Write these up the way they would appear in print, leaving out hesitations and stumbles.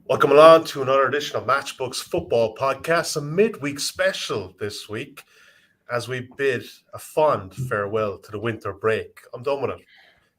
Welcome along to another edition of Matchbook's football podcast, a midweek special this week as we bid a fond farewell to the winter break. I'm done with it.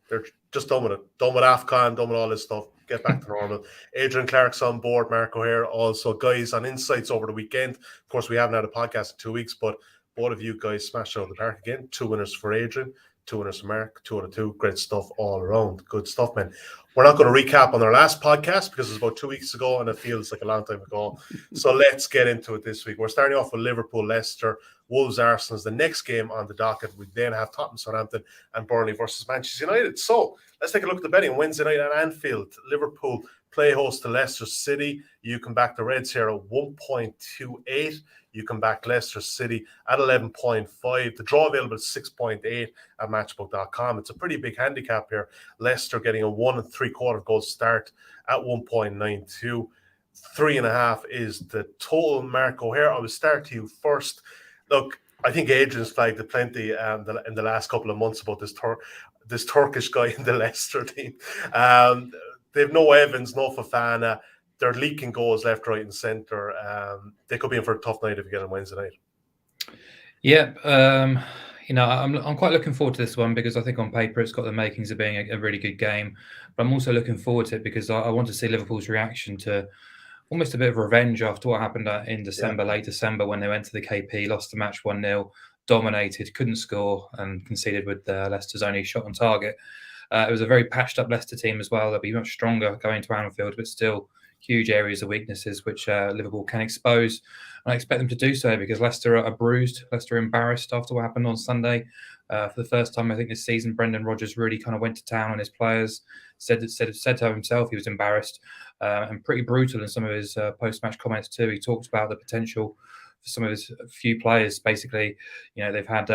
They're just done with it. Done with AFCON, done with all this stuff. Get back to normal. Adrian Clarke's on board, Marco here. Also, guys, on Insights over the weekend. Of course, we haven't had a podcast in 2 weeks, but both of you guys smashed out of the park again. 2 winners for Adrian, 2 winners for Mark, 2 out of 2. Great stuff all around. Good stuff, man. We're not going to recap on our last podcast because it was about 2 weeks ago and it feels like a long time ago. So let's get into it this week. We're starting off with Liverpool, Leicester, Wolves, Arsenal is the next game on the docket. We then have Tottenham, Southampton, and Burnley versus Manchester United. So let's take a look at the betting. Wednesday night at Anfield, Liverpool play host to Leicester City. You can back the Reds here at 1.28. You can back Leicester City at 11.5. The draw available at 6.8 at Matchbook.com. It's a pretty big handicap here. Leicester getting a 1 3/4 goal start at 1.92. 3.5 is the total. Marco here. I will start to you first. Look, I think Adrian's flagged it plenty in the last couple of months about this Turkish guy in the Leicester team. They have no Evans, no Fofana. They're leaking goals left, right, and centre. They could be in for a tough night if you get on Wednesday night. Yeah, I'm quite looking forward to this one because I think on paper it's got the makings of being a really good game. But I'm also looking forward to it because I want to see Liverpool's reaction to almost a bit of revenge after what happened in December, late December, when they went to the KP, lost the match 1-0, dominated, couldn't score, and conceded with Leicester's only shot on target. It was a very patched up Leicester team as well. They'll be much stronger going to Anfield, but still huge areas of weaknesses which Liverpool can expose. And I expect them to do so because Leicester are bruised. Leicester are embarrassed after what happened on Sunday. For the first time, I think this season, Brendan Rodgers really kind of went to town on his players, said to himself he was embarrassed and pretty brutal in some of his post-match comments too. He talked about the potential for some of his few players. Basically, they've had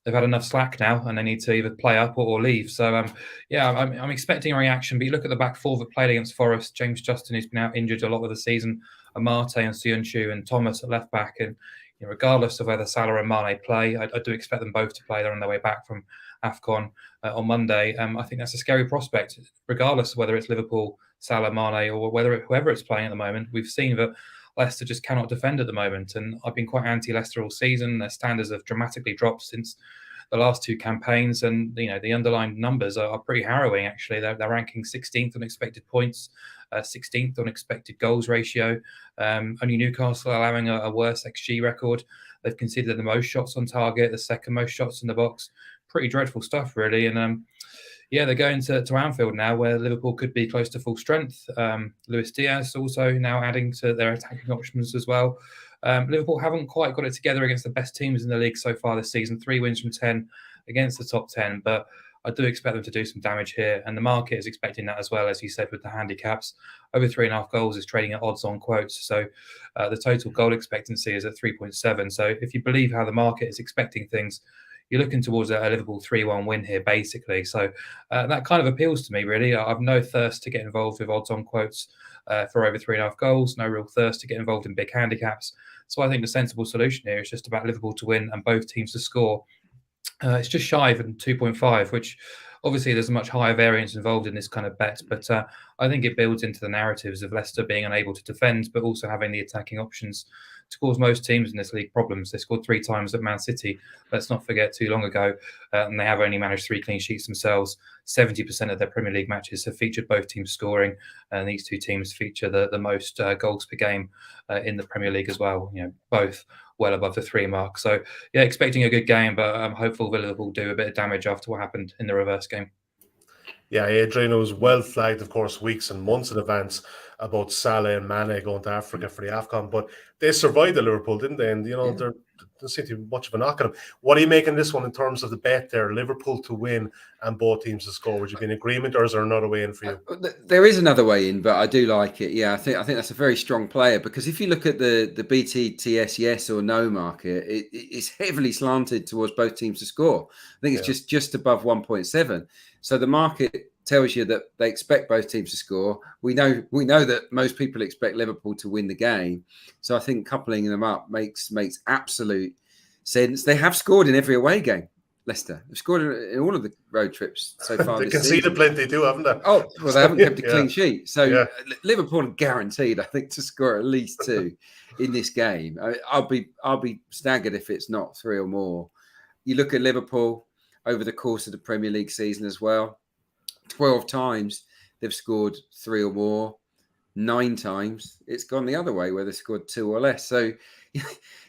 enough slack now, and they need to either play up or leave. So, I'm expecting a reaction. But you look at the back four that played against Forest: James Justin, who's been out injured a lot of the season, Amate and Söyüncü, and Thomas at left back. And regardless of whether Salah and Mane play, I do expect them both to play. They're on their way back from AFCON on Monday. I think that's a scary prospect, regardless of whether it's Liverpool, Salah, Mane, or whoever it's playing at the moment. We've seen that Leicester just cannot defend at the moment, and I've been quite anti-Leicester all season. Their standards have dramatically dropped since the last two campaigns, and the underlying numbers are pretty harrowing. Actually, they're ranking 16th on expected points, 16th on expected goals ratio. Only Newcastle allowing a worse XG record. They've conceded the most shots on target, the second most shots in the box. Pretty dreadful stuff, really. And they're going to Anfield now, where Liverpool could be close to full strength. Luis Diaz also now adding to their attacking options as well. Liverpool haven't quite got it together against the best teams in the league so far this season. 3 wins from 10 against the top 10, but I do expect them to do some damage here, and the market is expecting that as well, as you said, with the handicaps. Over 3.5 goals is trading at odds-on quotes, so the total goal expectancy is at 3.7. So if you believe how the market is expecting things, you're looking towards a Liverpool 3-1 win here, basically. So that kind of appeals to me, really. I've no thirst to get involved with odds-on quotes for over 3.5 goals, no real thirst to get involved in big handicaps. So I think the sensible solution here is just about Liverpool to win and both teams to score. It's just shy of 2.5, which obviously there's a much higher variance involved in this kind of bet, but I think it builds into the narratives of Leicester being unable to defend, but also having the attacking options to cause most teams in this league problems. They scored 3 times at Man City, let's not forget, too long ago, and they have only managed 3 clean sheets themselves. 70% of their Premier League matches have featured both teams scoring, and these two teams feature the most goals per game in the Premier League as well, both well above the 3 mark. So, expecting a good game, but I'm hopeful Liverpool will do a bit of damage after what happened in the reverse game. Yeah, Adrian, was well flagged, of course, weeks and months in advance about Salah and Mane going to Africa for the AFCON, but they survived the Liverpool, didn't they? And, there doesn't seem to be much of a knock on them. What are you making this one in terms of the bet there? Liverpool to win and both teams to score. Would you be in agreement, or is there another way in for you? There is another way in, but I do like it. Yeah, I think that's a very strong player, because if you look at the BTTS yes or no market, it's heavily slanted towards both teams to score. I think it's just above 1.7. So the market tells you that they expect both teams to score. We know that most people expect Liverpool to win the game. So I think coupling them up makes absolute sense. They have scored in every away game. Leicester. They've scored in all of the road trips so far They this conceded season. plenty too, haven't they? Oh, well, they haven't kept a clean sheet. So Yeah. Liverpool are guaranteed, I think, to score at least 2 in this game. I'll be staggered if it's not 3 or more. You look at Liverpool over the course of the Premier League season as well. 12 times they've scored 3 or more. 9 times it's gone the other way where they scored 2 or less. So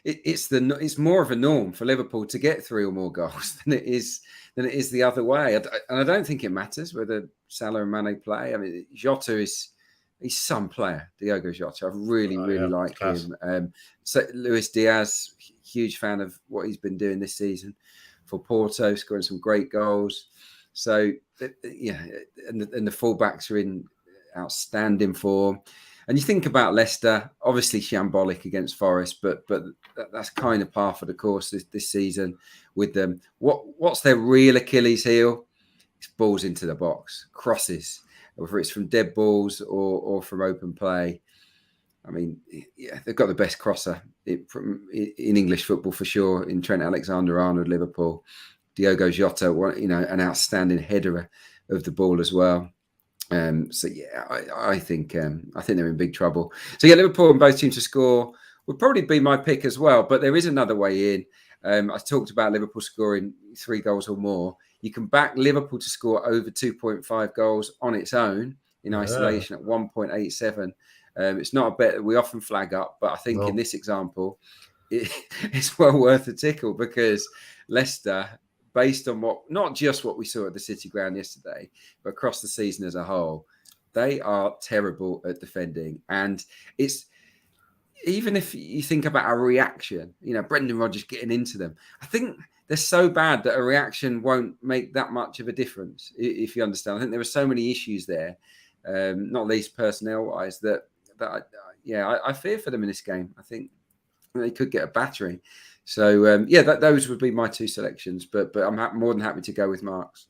it's more of a norm for Liverpool to get 3 or more goals than it is the other way. And I don't think it matters whether Salah and Mane play. I mean, Jota he's some player, Diogo Jota. I really like him. So Luis Diaz, huge fan of what he's been doing this season for Porto, scoring some great goals. So yeah, and the fullbacks are in outstanding form. And you think about Leicester, obviously shambolic against Forest, but that's kind of par for the course this season with them. What's their real Achilles heel? It's balls into the box, crosses, whether it's from dead balls or from open play. I mean, yeah, they've got the best crosser in English football for sure, in Trent Alexander-Arnold, Liverpool. Diogo Jota, an outstanding header of the ball as well. So yeah, I think they're in big trouble. So yeah, Liverpool and both teams to score would probably be my pick as well. But there is another way in. I talked about Liverpool scoring 3 goals or more. You can back Liverpool to score over 2.5 goals on its own in isolation at 1.87. It's not a bet that we often flag up, but I think in this example, it's well worth a tickle because Leicester, based on not just what we saw at the City Ground yesterday, but across the season as a whole, they are terrible at defending. And it's, even if you think about a reaction, Brendan Rodgers getting into them, I think they're so bad that a reaction won't make that much of a difference, if you understand. I think there are so many issues there, not least personnel-wise, that I fear for them in this game. I think they could get a battering. So, those would be my 2 selections, but I'm more than happy to go with Mark's.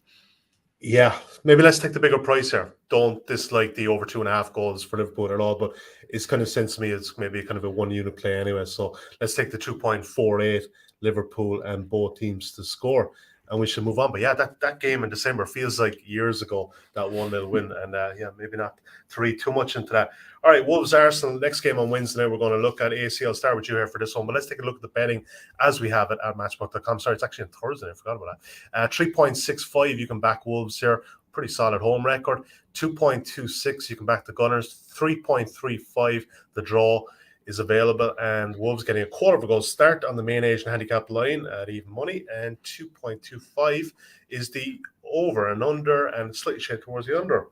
Yeah, maybe let's take the bigger price here. Don't dislike the over 2.5 goals for Liverpool at all, but it's kind of sense to me it's maybe kind of a 1-unit play anyway. So let's take the 2.48 Liverpool and both teams to score, and we should move on. But yeah, that game in December feels like years ago, that 1-0 win, and maybe not to read too much into that. All right, Wolves Arsenal, next game on Wednesday. We're going to look at AC. I'll start with you here for this one, but let's take a look at the betting as we have it at Matchbook.com. Sorry, it's actually on Thursday. I forgot about that. 3.65, you can back Wolves here. Pretty solid home record. 2.26, you can back the Gunners. 3.35, the draw is available, and Wolves getting a quarter of a goal start on the main Asian handicap line at even money, and 2.25 is the over and under, and slightly shade towards the under.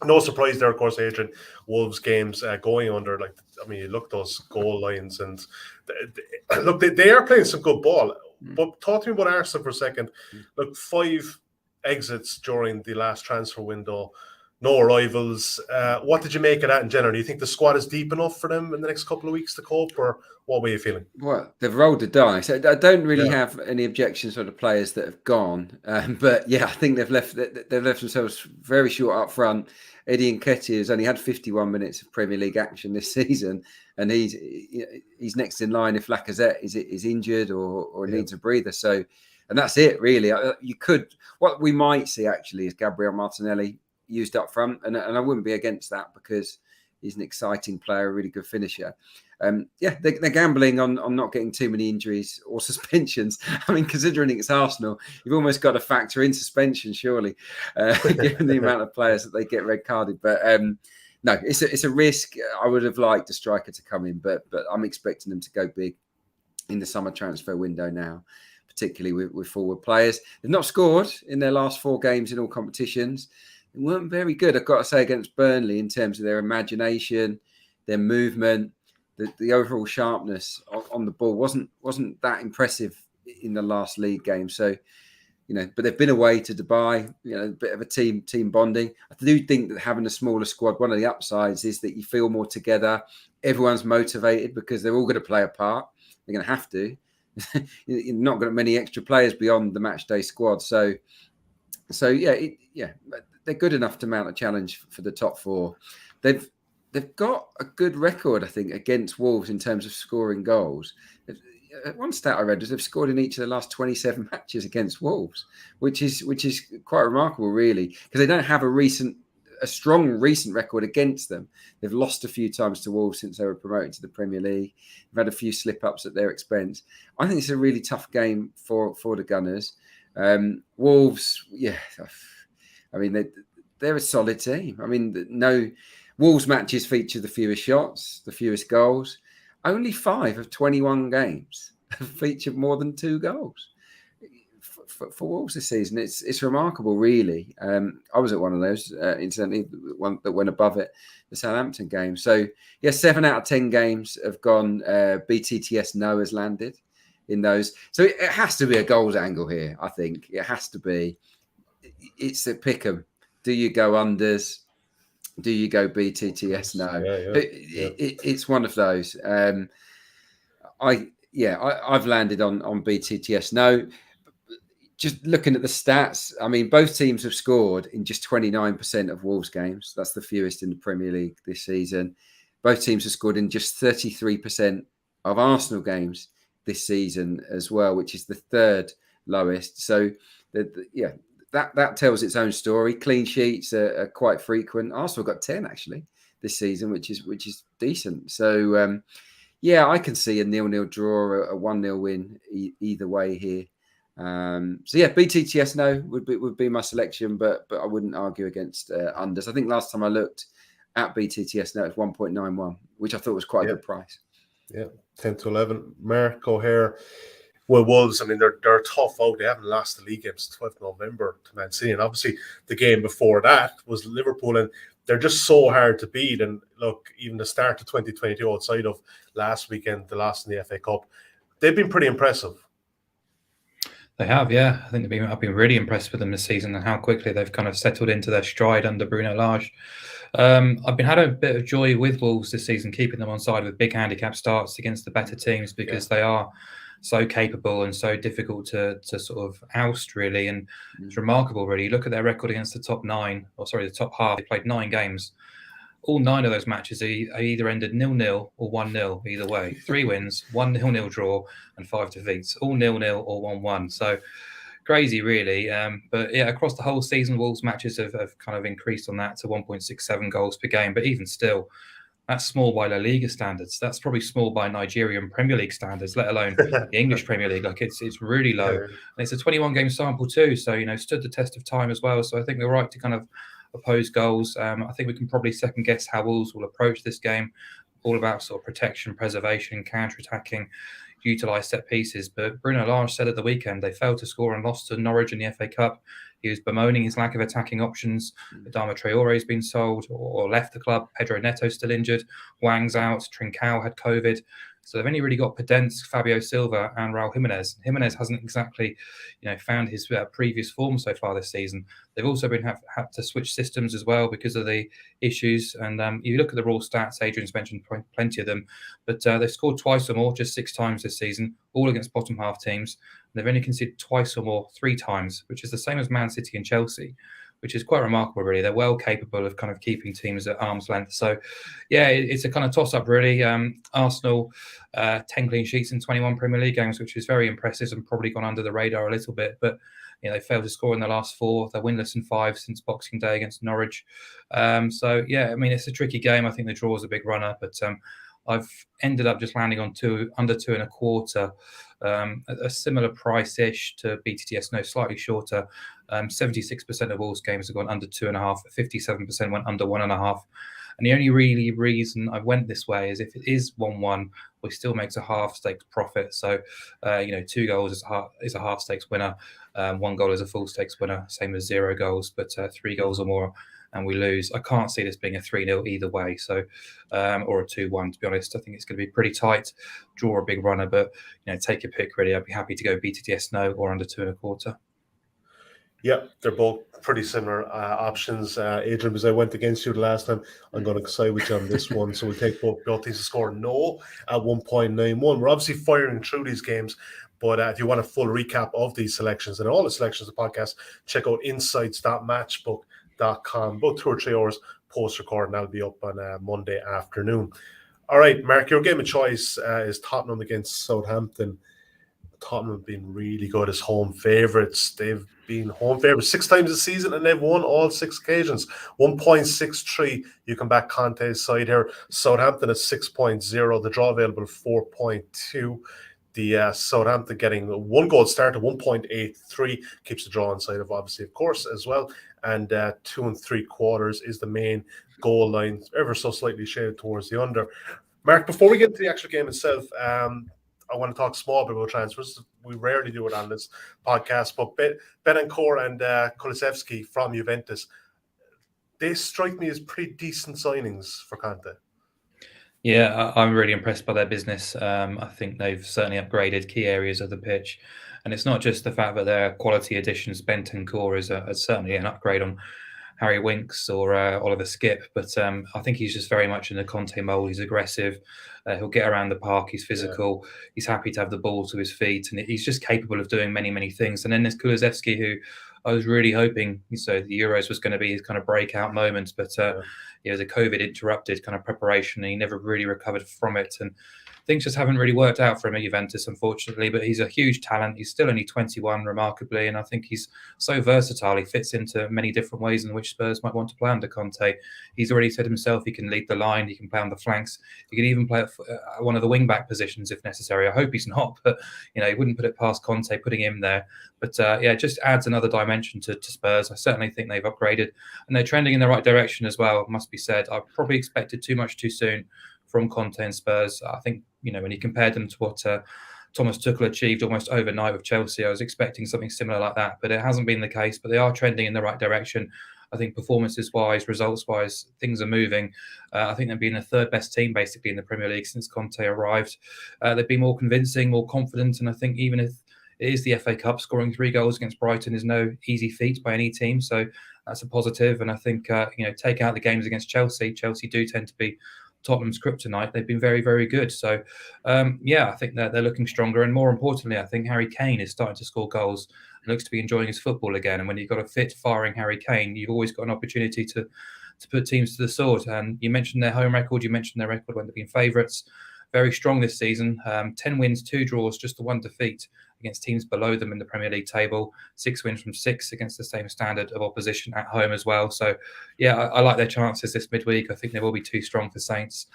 No surprise there, of course, Adrian. Wolves games going under. You look at those goal lines, and they are playing some good ball. But talk to me about Arsenal for a second. Look, 5 exits during the last transfer window. No arrivals. What did you make of that in general? Do you think the squad is deep enough for them in the next couple of weeks to cope, or what were you feeling? Well, they've rolled the dice. I don't really have any objections for the players that have gone, but yeah, I think they've left themselves very short up front. Eddie Nketiah has only had 51 minutes of Premier League action this season, and he's next in line if Lacazette is injured or needs a breather. So, and that's it really. What we might see actually is Gabriel Martinelli used up front, and I wouldn't be against that because he's an exciting player, a really good finisher. They're gambling on not getting too many injuries or suspensions. I mean, considering it's Arsenal, you've almost got to factor in suspension, surely, given the amount of players that they get red carded. But no, it's a risk. I would have liked a striker to come in, but I'm expecting them to go big in the summer transfer window now, particularly with forward players. They've not scored in their last 4 games in all competitions. They weren't very good, I've got to say, against Burnley in terms of their imagination, their movement, the overall sharpness on the ball wasn't that impressive in the last league game. So, but they've been away to Dubai, a bit of a team bonding. I do think that having a smaller squad, one of the upsides is that you feel more together. Everyone's motivated because they're all going to play a part. They're going to have to. You're not got many extra players beyond the match day squad. So they're good enough to mount a challenge for the top 4. They've got a good record, I think, against Wolves in terms of scoring goals. one stat I read was they've scored in each of the last 27 matches against Wolves, which is quite remarkable, really, because they don't have a strong recent record against them. They've lost a few times to Wolves since they were promoted to the Premier League. They've had a few slip-ups at their expense. I think it's a really tough game for the Gunners. Wolves, yeah, I mean, they're a solid team. I mean, no Wolves matches feature the fewest shots, the fewest goals. Only 5 of 21 games have featured more than 2 goals for Wolves this season. It's remarkable, really. I was at one of those, incidentally, the one that went above it, the Southampton game. So, yeah, 7 out of 10 games have gone. BTTS no has landed in those. So it has to be a goals angle here, I think. It has to be. It's a pick 'em. Do you go unders? Do you go BTTS no? It's one of those. I've landed on BTTS no. Just looking at the stats, I mean, both teams have scored in just 29% of Wolves games. That's the fewest in the Premier League this season. Both teams have scored in just 33% of Arsenal games this season as well, which is the 3rd lowest. So, that tells its own story. Clean sheets are quite frequent. Arsenal got 10 actually this season, which is decent. So I can see a 0-0 draw, a 1-0 win either way here. BTTS no would be my selection, but I wouldn't argue against unders. I think last time I looked at BTTS no, it's 1.91, which I thought was quite a good price. Yeah, 10 to 11. Mark O'Hare. Well, Wolves, I mean, they're tough out. They haven't lost the league game since 12th November to Man City. And obviously, the game before that was Liverpool, and they're just so hard to beat. And look, even the start of 2022, outside of last weekend, the loss in the FA Cup, they've been pretty impressive. They have, yeah. I think I've been really impressed with them this season and how quickly they've kind of settled into their stride under Bruno Lage. I've had a bit of joy with Wolves this season, keeping them on side with big handicap starts against the better teams because they are so capable and so difficult to sort of oust, really. And it's remarkable, really. Look at their record against the top half. They played 9 games. All 9 of those matches are either ended 0-0 or 1-0 either way. 3 wins, 1 0-0 draw, and 5 defeats. All 0-0 or 1-1. So crazy, really. But yeah, across the whole season, Wolves matches have kind of increased on that to 1.67 goals per game. But even still, that's small by La Liga standards. That's probably small by Nigerian Premier League standards, let alone the English Premier League. Like it's really low. And it's a 21-game sample too, so stood the test of time as well. So I think we're right to kind of oppose goals. I think we can probably second guess how Wolves will approach this game. All about sort of protection, preservation, counter-attacking, utilise set pieces. But Bruno Lage said at the weekend they failed to score and lost to Norwich in the FA Cup. He was bemoaning his lack of attacking options. Adama Traore has been sold or left the club. Pedro Neto still injured. Wang's out. Trincao had COVID. So they've only really got Podence, Fabio Silva, and Raul Jimenez. Jimenez hasn't exactly, found his previous form so far this season. They've also had to switch systems as well because of the issues. And you look at the raw stats, Adrian's mentioned plenty of them, but they've scored twice or more, just 6 times this season, all against bottom half teams. They've only conceded twice or more 3 times, which is the same as Man City and Chelsea, which is quite remarkable, really. They're well capable of kind of keeping teams at arm's length. So, yeah, it's a kind of toss-up, really. Arsenal, 10 clean sheets in 21 Premier League games, which is very impressive and probably gone under the radar a little bit. But, they failed to score in the last 4. They're winless in 5 since Boxing Day against Norwich. It's a tricky game. I think the draw is a big runner, but I've ended up just landing on under 2.25, a similar price-ish to BTTS, no, slightly shorter. 76% of Wolves games have gone under 2.5, 57% went under 1.5. And the only really reason I went this way is if it is 1-1, we still makes a half stakes profit. So, 2 goals is a half stakes winner. 1 goal is a full stakes winner, same as 0 goals, but 3 goals or more and we lose. I can't see this being a 3-0 either way. So, or a 2-1, to be honest. I think it's going to be pretty tight. Draw a big runner, but, take your pick, really. I'd be happy to go BTTS no or under 2.25. Yeah, they're both pretty similar options. Adrian, because I went against you the last time, I'm going to side with you on this one. So we'll take both teams to score no at 1.91. We're obviously firing through these games, but if you want a full recap of these selections and all the selections of the podcast, check out insights.matchbook.com. About 2 or 3 hours post-recording. That'll be up on Monday afternoon. All right, Mark, your game of choice is Tottenham against Southampton. Tottenham have been really good as home favourites. They've been home favourites 6 times this season and they've won all 6 occasions. 1.63. You can back Conte's side here. Southampton at 6.0. The draw available 4.2. The Southampton getting 1 goal start at 1.83 keeps the draw inside of obviously, of course, as well. And 2 3/4 is the main goal line, ever so slightly shaded towards the under. Mark, before we get to the actual game itself, I want to talk small bit about transfers. We rarely do it on this podcast, but Betancourt and Kulusevski from Juventus, they strike me as pretty decent signings for Conte. Yeah, I'm really impressed by their business. I think they've certainly upgraded key areas of the pitch. And it's not just the fact that they're quality additions. Betancourt is certainly an upgrade on Harry Winks or Oliver Skipp, but I think he's just very much in the Conte mould. He's aggressive. He'll get around the park. He's physical. Yeah. He's happy to have the ball to his feet, and he's just capable of doing many, many things. And then there's Kulusevski, who I was really hoping, so the Euros was going to be his kind of breakout moment, but the COVID interrupted kind of preparation, and he never really recovered from it. And things just haven't really worked out for him at Juventus, unfortunately, but he's a huge talent. He's still only 21, remarkably, and I think he's so versatile. He fits into many different ways in which Spurs might want to play under Conte. He's already said himself he can lead the line, he can play on the flanks, he can even play at one of the wing-back positions if necessary. I hope he's not, but he wouldn't put it past Conte putting him there. But it just adds another dimension to Spurs. I certainly think they've upgraded, and they're trending in the right direction as well, must be said. I probably expected too much too soon from Conte and Spurs. I think, when he compared them to what Thomas Tuchel achieved almost overnight with Chelsea, I was expecting something similar like that, but it hasn't been the case. But they are trending in the right direction. I think performances-wise, results-wise, things are moving. I think they've been the third best team basically in the Premier League since Conte arrived. They've been more convincing, more confident, and I think even if it is the FA Cup, scoring 3 goals against Brighton is no easy feat by any team. So that's a positive. And I think, take out the games against Chelsea. Chelsea do tend to be Tottenham's kryptonite. They've been very, very good. So, I think that they're looking stronger. And more importantly, I think Harry Kane is starting to score goals and looks to be enjoying his football again. And when you've got a fit, firing Harry Kane, you've always got an opportunity to put teams to the sword. And you mentioned their home record. You mentioned their record when they've been favourites. Very strong this season. 10 wins, 2 draws, just the 1 defeat against teams below them in the Premier League table. 6 wins from 6 against the same standard of opposition at home as well. So, I like their chances this midweek. I think they will be too strong for Saints.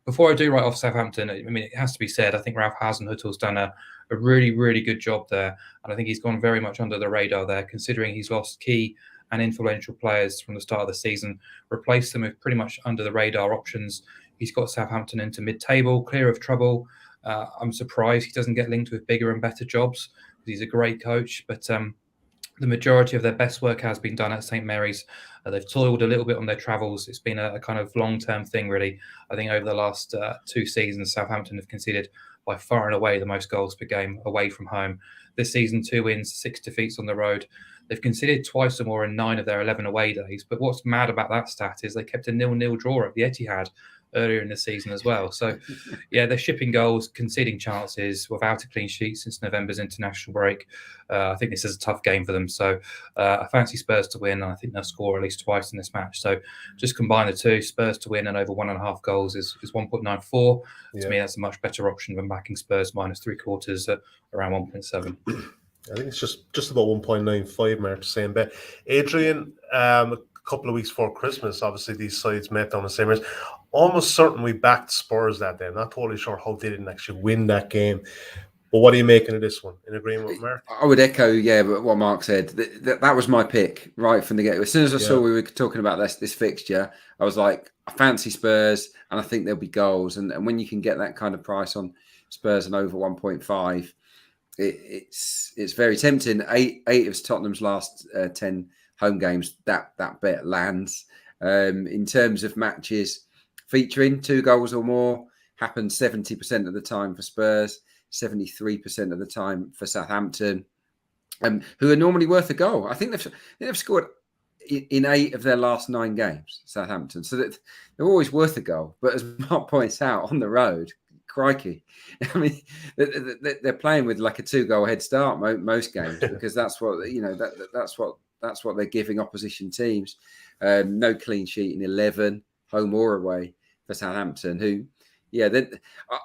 Before I do write off Southampton, it has to be said, I think Ralph Hasenhüttl's done a really, really good job there. And I think he's gone very much under the radar there, considering he's lost key and influential players from the start of the season, replaced them with pretty much under the radar options. He's got Southampton into mid-table, clear of trouble. I'm surprised he doesn't get linked with bigger and better jobs. He's a great coach, but the majority of their best work has been done at St. Mary's. They've toiled a little bit on their travels. It's been a kind of long-term thing, really. I think over the last 2 seasons, Southampton have conceded by far and away the most goals per game away from home. This season, 2 wins, 6 defeats on the road. They've conceded twice or more in 9 of their 11 away days. But what's mad about that stat is they kept a 0-0 draw at the Etihad earlier in the season as well. So, they're shipping goals, conceding chances without a clean sheet since November's international break. I think this is a tough game for them. So, I fancy Spurs to win, and I think they'll score at least twice in this match. So, just combine the two, Spurs to win and over 1.5 goals is 1.94. To me, that's a much better option than backing Spurs minus 3/4 at around 1.7. I think it's just about 1.95, Mark, same bet. Adrian, a couple of weeks before Christmas, obviously these sides met on the same race. Almost certain we backed Spurs that day. I'm not totally sure how they didn't actually win that game. But what are you making of this one? In agreement with Mark? I would echo, what Mark said. That was my pick right from the get. As soon as I saw we were talking about this fixture, I was like, I fancy Spurs, and I think there'll be goals. And when you can get that kind of price on Spurs and over 1.5, it's very tempting. Eight of Tottenham's last 10 home games, that bet lands. In terms of matches featuring 2 goals or more, happens 70% of the time for Spurs, 73% of the time for Southampton, who are normally worth a goal. I think they've scored in 8 of their last 9 games, Southampton, so that they're always worth a goal. But as Mark points out, on the road, crikey, they're playing with like a 2-goal head start most games, because that's what that's what they're giving opposition teams. No clean sheet in 11, home or away. for Southampton, who,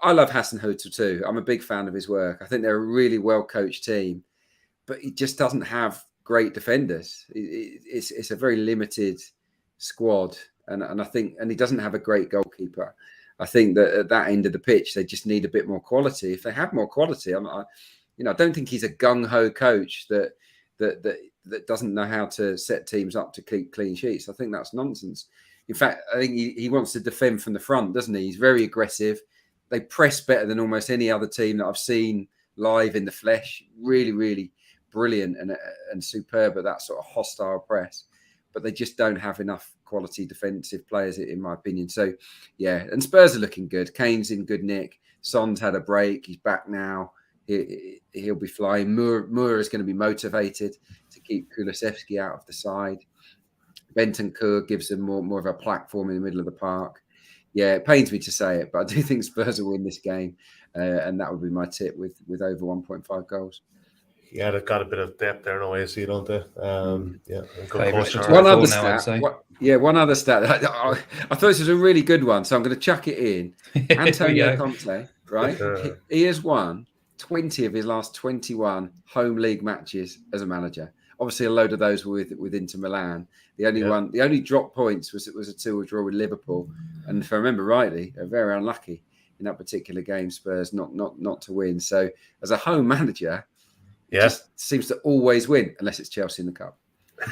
I love Hasenhüttl too. I'm a big fan of his work. I think they're a really well-coached team, but he just doesn't have great defenders. It's a very limited squad, and I think, and he doesn't have a great goalkeeper. I think that at that end of the pitch, they just need a bit more quality. If they had more quality, I don't think he's a gung-ho coach that doesn't know how to set teams up to keep clean sheets. I think that's nonsense. In fact, I think he wants to defend from the front, doesn't he? He's very aggressive. They press better than almost any other team that I've seen live in the flesh. Really, really brilliant and superb at that sort of hostile press. But they just don't have enough quality defensive players, in my opinion. So, yeah, and Spurs are looking good. Kane's in good nick. Son's had a break. He's back now. He'll be flying. Moore is going to be motivated to keep Kulusevski out of the side. Bentancur gives them more of a platform in the middle of the park. Yeah, it pains me to say it, but I do think Spurs will win this game, and that would be my tip with over 1.5 goals. Yeah, they've got a bit of depth there, no AC, don't they? Yeah, good Favourites coach. for One other now, I'd stat. say. One other stat. I thought this was a really good one, so I'm going to chuck it in. Antonio Conte, right? He has won 20 of his last 21 home league matches as a manager. Obviously, a load of those were with Inter Milan. The only drop points was a 2-2 draw with Liverpool, and if I remember rightly, they're very unlucky in that particular game. Spurs not to win. So, as a home manager, just seems to always win unless it's Chelsea in the cup.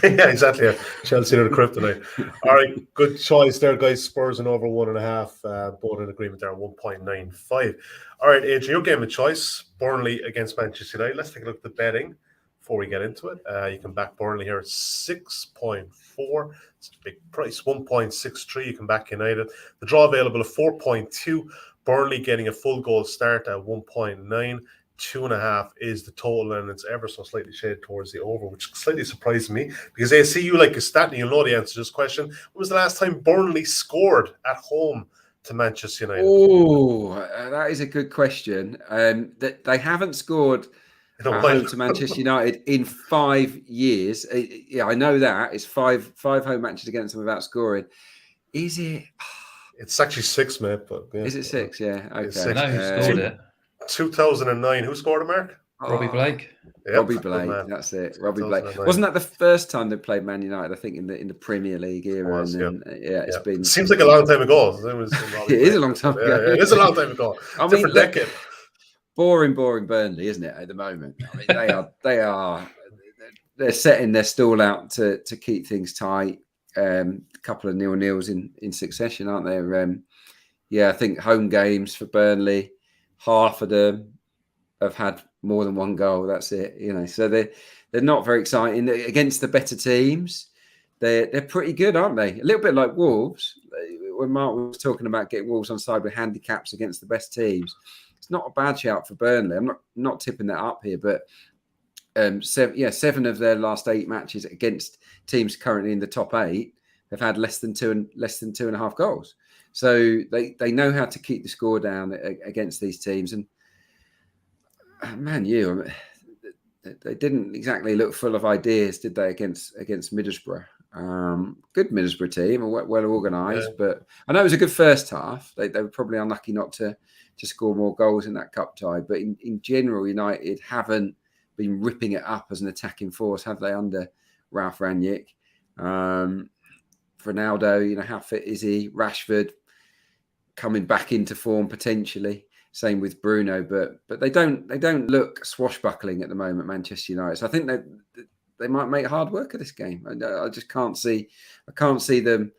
Yeah, exactly. Yeah. Chelsea are the kryptonite. All right, good choice there, guys. Spurs and over 1.5. Both in agreement there, 1.95. All right, Adrian, your game of choice: Burnley against Manchester United. Let's take a look at the betting before we get into it. You can back Burnley here at 6.4. It's a big price. 1.63. You can back United. The draw available at 4.2. Burnley getting a full goal start at 1.9. 2.5 is the total, and it's ever so slightly shaded towards the over, which slightly surprised me because I see you like a stat and you'll know the answer to this question. When was the last time Burnley scored at home to Manchester United? Oh, that is a good question. That they haven't scored at home to Manchester United in 5 years. I know that it's five home matches against them without scoring. Is it? It's actually 6, mate. But is it 6? Yeah, okay. I know who scored it. 2009. Who scored it, Mark? Robbie Blake. Yep, Robbie Blake, that's it. Robbie Blake. Wasn't that the first time they played Man United? I think in the Premier League era. It's been. It seems like a long time ago. It is a long time ago. Yeah, it is a long time ago. Different decade. Boring Burnley, isn't it? At the moment, I mean, they're setting their stall out to keep things tight. A couple of 0-0s in succession, aren't there? I think home games for Burnley, half of them have had more than one goal. That's it, So they're not very exciting against the better teams. They're pretty good, aren't they? A little bit like Wolves. When Mark was talking about getting Wolves on side with handicaps against the best teams, it's not a bad shout for Burnley. I'm not tipping that up here, but 7 of their last 8 matches against teams currently in the top 8 have had less than 2.5 goals. So they know how to keep the score down against these teams. And Man U, they didn't exactly look full of ideas, did they, against Middlesbrough? Good Middlesbrough team, well organised, but I know it was a good first half. They were probably unlucky not to score more goals in that cup tie. But in general, United haven't been ripping it up as an attacking force, have they, under Ralph Rangnick? Ronaldo, how fit is he? Rashford coming back into form potentially. Same with Bruno, but they don't look swashbuckling at the moment, Manchester United. So I think they might make hard work of this game. I just can't see them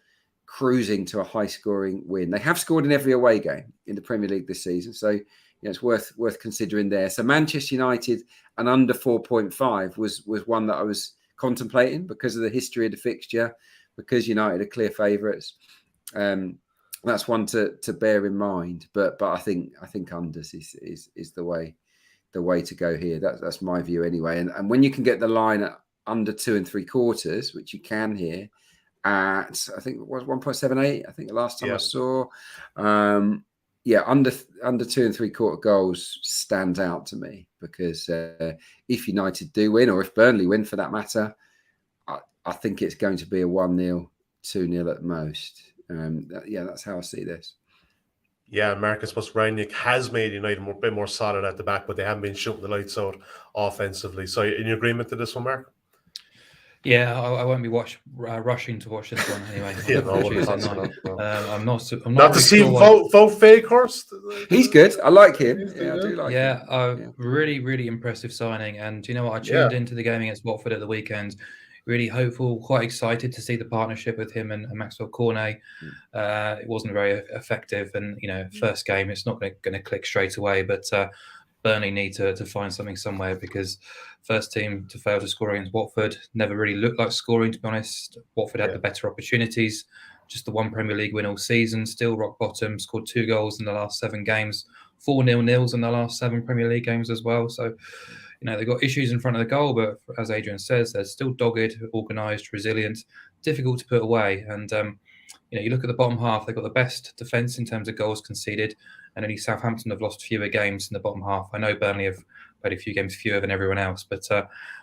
cruising to a high-scoring win. They have scored in every away game in the Premier League this season, so it's worth considering there. So Manchester United and under 4.5 was one that I was contemplating because of the history of the fixture, because United are clear favourites. That's one to bear in mind, but I think unders is the way to go here. That's my view anyway. And when you can get the line at under 2 3/4, which you can here at, I think it was 1.78. I think the last time I saw, under 2 3/4 goals stands out to me because if United do win, or if Burnley win for that matter, I think it's going to be a 1-0, 2-0 at most. That's how I see this. Yeah, Marcus Rangnick has made United a bit more solid at the back, but they haven't been shooting the lights out offensively. So, in agreement to this one, Mark? Yeah, I won't be rushing to watch this one anyway. Yeah, no, I wouldn't Tuesday have night. thought so, no. I'm not Not to really see sure what. vote Fakehurst. He's good. I like him. Yeah, I do like him. Yeah, really, really impressive signing. And you know what? I Yeah. tuned into the game against Watford at the weekend. Really hopeful, quite excited to see the partnership with him and Maxwell Cornet. It wasn't very effective, and first game, it's not going to click straight away. But Burnley need to find something somewhere, because first team to fail to score against Watford never really looked like scoring, to be honest. Watford had the better opportunities. Just the one Premier League win all season, still rock bottom, scored 2 goals in the last 7 games, 4 0-0s in the last 7 Premier League games as well. So, they've got issues in front of the goal, but as Adrian says, they're still dogged, organised, resilient, difficult to put away. And, you look at the bottom half, they've got the best defence in terms of goals conceded, and only Southampton have lost fewer games in the bottom half. I know Burnley have played a few games fewer than everyone else, but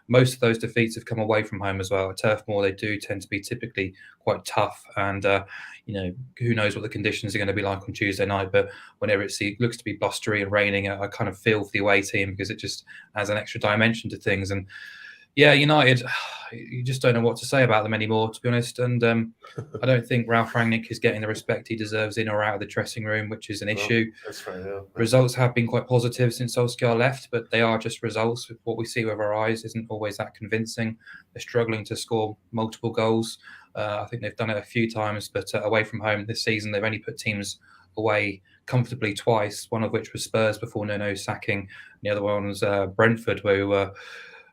most of those defeats have come away from home as well. At Turf Moor, they do tend to be typically quite tough, and who knows what the conditions are going to be like on Tuesday night. But whenever it looks to be blustery and raining, I kind of feel for the away team, because it just adds an extra dimension to things. And yeah, United, you just don't know what to say about them anymore, to be honest. And I don't think Ralph Rangnick is getting the respect he deserves in or out of the dressing room, which is an issue. That's right, yeah. Results have been quite positive since Solskjaer left, but they are just results. What we see with our eyes isn't always that convincing. They're struggling to score multiple goals. I think they've done it a few times, but away from home this season, they've only put teams away comfortably twice, one of which was Spurs before Nuno's sacking. And the other one was Brentford, who were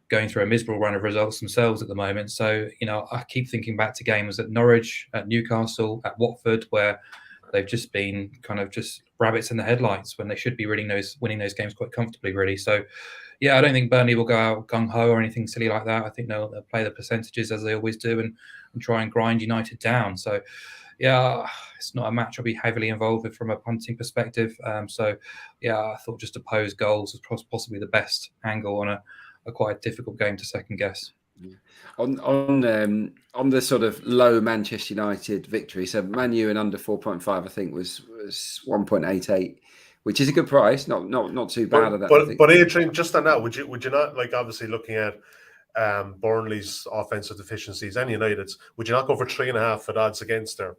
going through a miserable run of results themselves at the moment. So, I keep thinking back to games at Norwich, at Newcastle, at Watford, where they've just been kind of just rabbits in the headlights when they should be winning those games quite comfortably, really. So, yeah, I don't think Burnley will go out gung-ho or anything silly like that. I think they'll play the percentages as they always do and try and grind United down. So, yeah, it's not a match I'll be heavily involved with from a punting perspective. So, yeah, I thought just to pose goals was possibly the best angle on a quite difficult game to second guess. On the sort of low Manchester United victory, so Man U and under 4.5, I think was 1.88, which is a good price, not too bad. But Adrian, just on that, would you not, like, obviously looking at Burnley's offensive deficiencies and United's, would you not go for 3.5 at odds against there?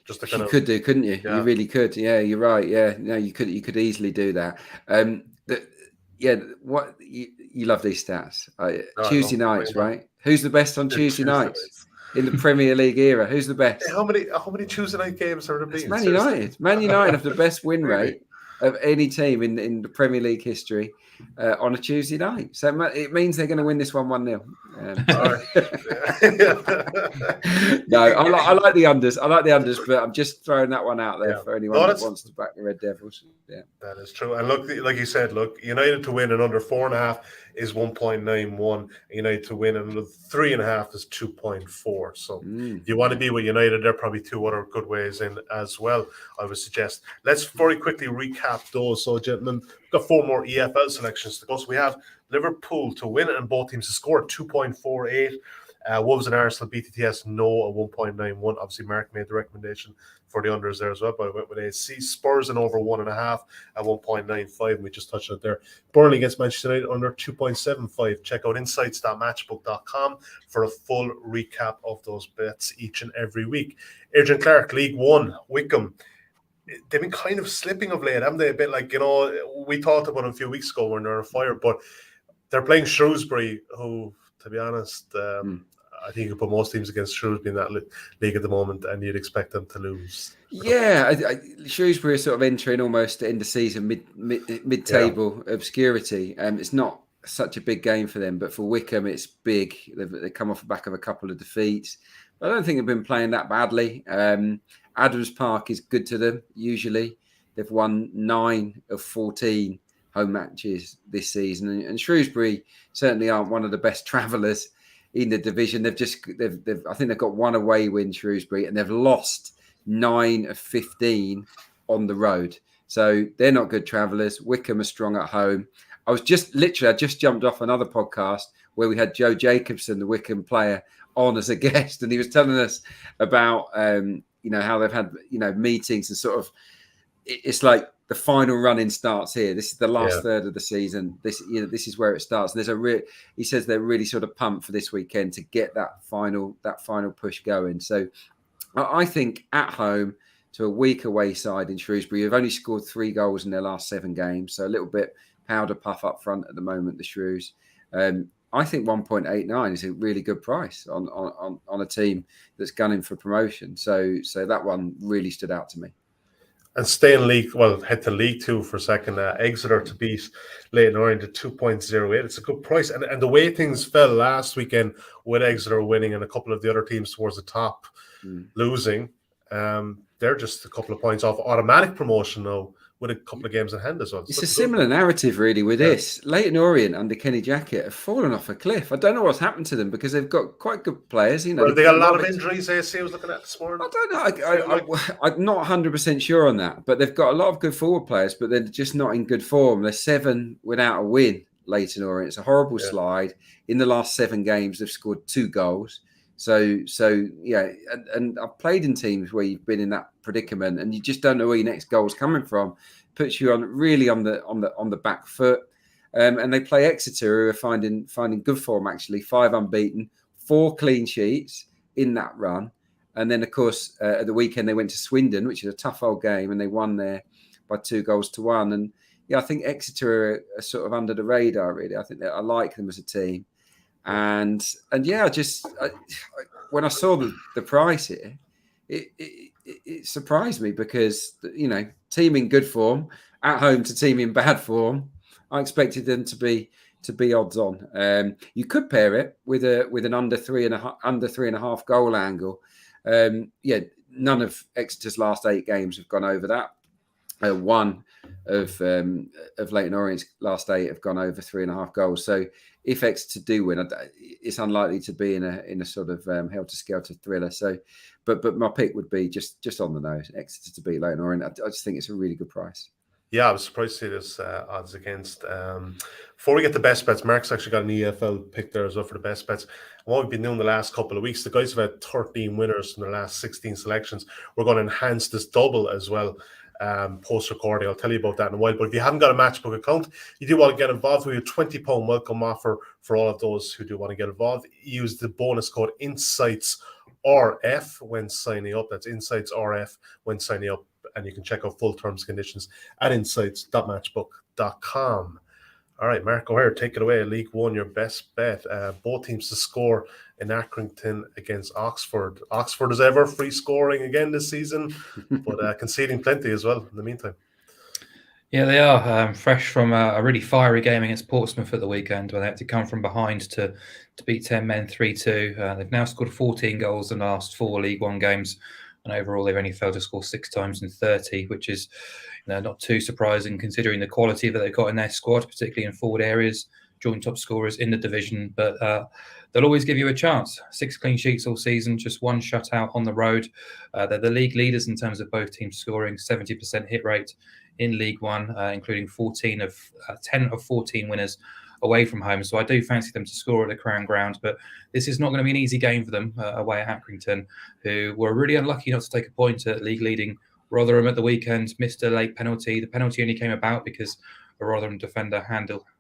Just to could do, couldn't you? Yeah. You really could. Yeah, you're right. Yeah, no, you could easily do that. What you love these stats. Tuesday nights, right? Who's the best on Tuesday nights in the Premier League era? Who's the best? How many Tuesday night games are there been? Man United. Man United have the best win rate of any team in the Premier League history on a Tuesday night. So it means they're going to win this 1-0. No, I like the unders. I like the unders, but I'm just throwing that one out there for anyone that wants to back the Red Devils. Yeah, that is true. And look, like you said, United to win and under 4.5 is 1.91. United to win and under 3.5 is 2.4. So if you want to be with United, there are probably 2 other good ways in as well, I would suggest. Let's very quickly recap those. So, gentlemen, we've got 4 more EFL selections to go. So we have Liverpool to win and both teams to score at 2.48. Wolves and Arsenal BTTS no at 1.91. Obviously, Mark made the recommendation for the unders there as well, but I went with AC. Spurs and over 1.5 at 1.95. And we just touched on it there. Burnley against Manchester United under 2.75. Check out insights.matchbook.com for a full recap of those bets each and every week. Adrian, Clarke, League One, Wycombe. They've been kind of slipping of late, haven't they? A bit like, we talked about them a few weeks ago when they're on fire, but they're playing Shrewsbury, who, to be honest, I think you could put most teams against Shrewsbury in that league at the moment, and you'd expect them to lose. Yeah, Shrewsbury is sort of entering almost end of season mid-table obscurity. It's not such a big game for them, but for Wycombe, it's big. They come off the back of a couple of defeats. I don't think they've been playing that badly. Adams Park is good to them, usually. They've won 9 of 14 home matches this season. And Shrewsbury certainly aren't one of the best travellers in the division. I think they've got 1 away win, Shrewsbury, and they've lost 9 of 15 on the road. So they're not good travellers. Wycombe are strong at home. I just jumped off another podcast where we had Joe Jacobson, the Wycombe player, on as a guest, and he was telling us about how they've had, meetings and sort of, it's like the final running starts here. This is the last third of the season. This is where it starts. And he says they're really sort of pumped for this weekend to get that final push going. So I think at home to a weak away side in Shrewsbury, who've only scored 3 goals in their last 7 games. So a little bit powder puff up front at the moment, the Shrews. I think 1.89 is a really good price on a team that's gunning for promotion. So that one really stood out to me. And stay in head to League 2 for a second. Exeter to beat Leyton Orient at 2.08. It's a good price. And the way things fell last weekend with Exeter winning and a couple of the other teams towards the top losing, they're just a couple of points off automatic promotion now with a couple of games in hand as well. It's a similar narrative, really, with this. Leyton Orient under Kenny Jackett have fallen off a cliff. I don't know what's happened to them because they've got quite good players. Well, they got a lot of injuries. AC was looking at this morning. I don't know. I'm not 100% sure on that, but they've got a lot of good forward players, but they're just not in good form. They're 7 without a win. Leyton Orient. It's a horrible slide. In the last 7 games, they've scored 2 goals. So yeah, and I've played in teams where you've been in that predicament and you just don't know where your next goal is coming from. Puts you on the back foot. And they play Exeter, who are finding good form actually. 5 unbeaten, 4 clean sheets in that run. And then of course at the weekend they went to Swindon, which is a tough old game, and they won there by 2-1. And yeah, I think Exeter are sort of under the radar really. I think that I like them as a team. And yeah, when I saw the price here, it surprised me because team in good form at home to team in bad form. I expected them to be odds on. You could pair it with an under 3.5 goal angle. None of Exeter's last 8 games have gone over that. One of Leyton Orient's last 8 have gone over 3.5 goals. So if Exeter do win, it's unlikely to be in a sort of helter-skelter thriller. So, but my pick would be just on the nose, Exeter to beat Leyton Orient. I just think it's a really good price. Yeah, I was surprised to see this odds against. Before we get to best bets, Mark's actually got an EFL pick there as well for the best bets. And what we've been doing the last couple of weeks, the guys have had 13 winners from their last 16 selections. We're going to enhance this double as well. Post-recording, I'll tell you about that in a while. But if you haven't got a Matchbook account, you do want to get involved. We have a £20 welcome offer for all of those who do want to get involved. Use the bonus code INSIGHTSRF when signing up. That's INSIGHTSRF when signing up. And you can check out full terms and conditions at insights.matchbook.com. All right, Mark O'Hare, take it away. League 1, your best bet. Both teams to score in Accrington against Oxford. Oxford as ever, free scoring again this season, but conceding plenty as well in the meantime. Yeah, they are fresh from a really fiery game against Portsmouth at the weekend where they had to come from behind to beat 10 men 3-2. They've now scored 14 goals in the last 4 League 1 games. And overall, they've only failed to score 6 times in 30, which is not too surprising considering the quality that they've got in their squad, particularly in forward areas, joint top scorers in the division. But they'll always give you a chance. 6 clean sheets all season, just 1 shutout on the road. They're the league leaders in terms of both teams scoring, 70% hit rate in League 1, including 10 of 14 winners away from home. So I do fancy them to score at the Crown Ground, but this is not going to be an easy game for them away at Accrington, who were really unlucky not to take a point at league leading Rotherham at the weekend. Missed a late penalty. The penalty only came about because a Rotherham defender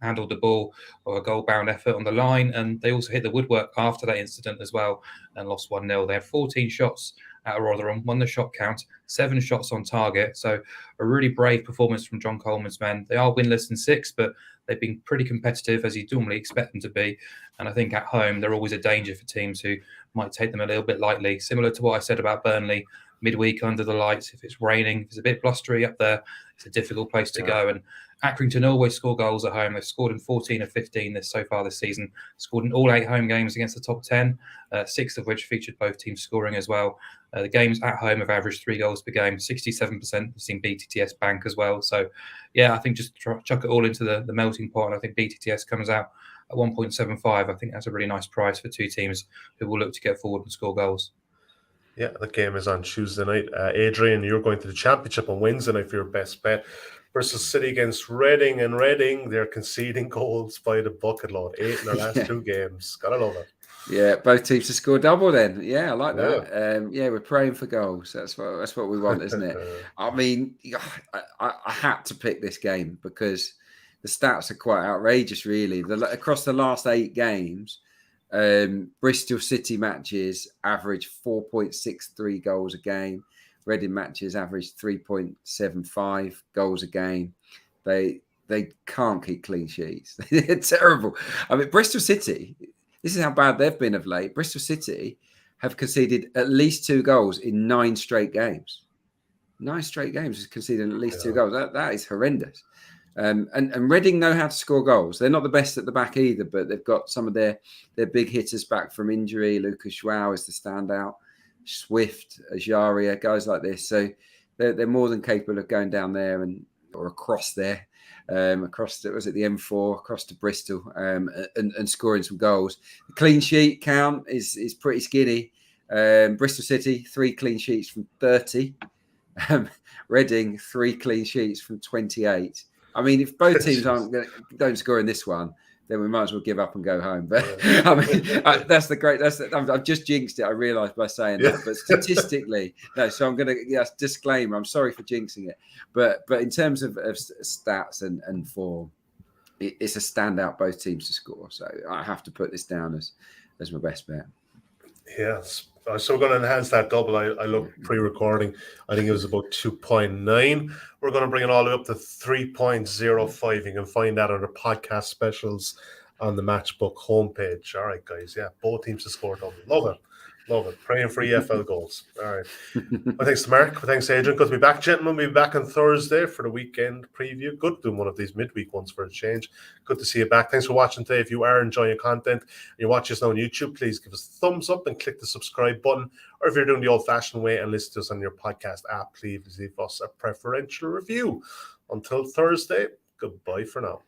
handled the ball or a goal-bound effort on the line, and they also hit the woodwork after that incident as well and lost 1-0. They had 14 shots at Rotherham, won the shot count, 7 shots on target. So a really brave performance from John Coleman's men. They are winless in 6, but they've been pretty competitive as you normally expect them to be. And I think at home, they're always a danger for teams who might take them a little bit lightly. Similar to what I said about Burnley, midweek under the lights. If it's raining, if it's a bit blustery up there, it's a difficult place to go. And Accrington always score goals at home. They've scored in 14 of 15 so far this season. Scored in all 8 home games against the top 10, 6 of which featured both teams scoring as well. The games at home have averaged 3 goals per game. 67% have seen BTTS bank as well. So, yeah, I think just chuck it all into the melting pot. And I think BTTS comes out at 1.75. I think that's a really nice price for 2 teams who will look to get forward and score goals. Yeah, the game is on Tuesday night. Adrian, you're going to the Championship on Wednesday night for your best bet versus City against Reading. And Reading, they're conceding goals by the bucket load. 8 in their last 2 games. Gotta love it. Yeah, both teams to score double then. Yeah, I like that. Yeah, we're praying for goals. That's what we want, isn't it? I mean, I had to pick this game because the stats are quite outrageous, really. Across the last 8 games, Bristol City matches average 4.63 goals a game. Reading matches average 3.75 goals a game. They can't keep clean sheets. They're terrible. I mean, Bristol City, this is how bad they've been of late. Bristol City have conceded at least 2 goals in 9 straight games. 9 straight games is conceding at least 2 goals. That is horrendous. And Reading know how to score goals. They're not the best at the back either, but they've got some of their big hitters back from injury. Lucas João is the standout. Swift, Ajaria, guys like this. So they're more than capable of going down there or across there. Across the M4 across to Bristol and scoring some goals. The clean sheet count is pretty skinny. Bristol City 3 clean sheets from 30. Reading 3 clean sheets from 28. I mean, if both teams don't score in this one, then we might as well give up and go home. But I mean, I've just jinxed it. I realised by saying that. But statistically, no. So I'm going to disclaimer. I'm sorry for jinxing it. But in terms of stats and form, it's a standout both teams to score. So I have to put this down as my best bet. Yes. So we're going to enhance that double. I looked pre-recording. I think it was about 2.9. We're going to bring it all the way up to 3.05. You can find that under podcast specials on the Matchbook homepage. All right, guys. Yeah, both teams to score double. Love it. Love it. Praying for EFL goals. All right. Well, thanks to Mark. Well, thanks to Adrian. Good to be back, gentlemen. We'll be back on Thursday for the weekend preview. Good doing one of these midweek ones for a change. Good to see you back. Thanks for watching today. If you are enjoying content and you watch us now on YouTube, please give us a thumbs up and click the subscribe button. Or if you're doing the old-fashioned way and listen to us on your podcast app, please leave us a preferential review. Until Thursday, goodbye for now.